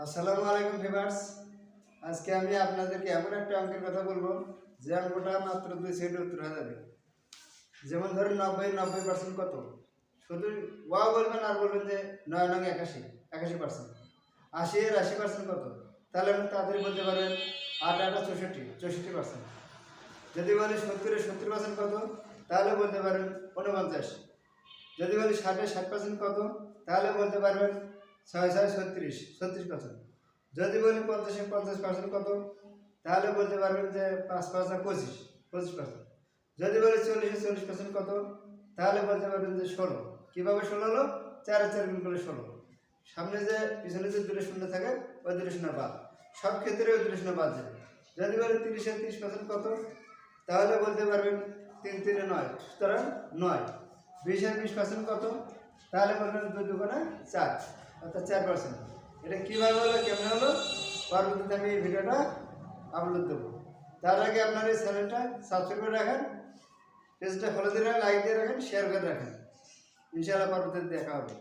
আসসালামু আলাইকুম ভিউয়ার্স। আজকে আমি আপনাদেরকে এমন একটা অঙ্কের কথা বলবো যে অঙ্কটা মাত্র 2 সেকেন্ডে উত্তর হয়ে যাবে। যেমন ধরুন 90% কত? শুধু ওয়াও বলবেন আর বলবেন যে 9 নং 81 81%। 80 এর 80% কত? তাহলে আপনি তাড়াতাড়ি বলতে পারবেন 8 8 64 64%। যদি বলি 70 এর 70% কত? তাহলে বলতে পারবেন 49। যদি বলি 60 এর 60% কত? তাহলে বলতে পারবেন 6 6 36 36%। যদি বলি 50 এর 50% কত? তাহলে বলতে পারবেন যে 5 5 25 25%। যদি বলি 40 এর 40% কত? তাহলে বলতে পারবেন যে 16। কিভাবে 16 হলো? 4 এর 4 গুণ করলে 16। সামনে যে পিছনে যে দুটো শূন্য থাকে ওই দুটো শূন্য বাদ, সব ক্ষেত্রে ওই দুটো শূন্য বাদ যাবে। যদি বলি 30 এর 30% কত? তাহলে বলতে পারবেন 3 3 9, সুতরাং 9। 20 এর 20% কত? তাহলে বলবেন 2 2 4, অর্থাৎ 4%। এটা কীভাবে হলো, কেমন হলো, পরবর্তীতে আমি এই ভিডিওটা আপলোড দেবো। তার আগে আপনার এই চ্যানেলটা সাবস্ক্রাইব করে রাখেন, পেজটা ফলো দিয়ে রাখেন, লাইক দিয়ে রাখেন, শেয়ার করে রাখেন। ইনশাআল্লাহ পরবর্তীতে দেখা হবে।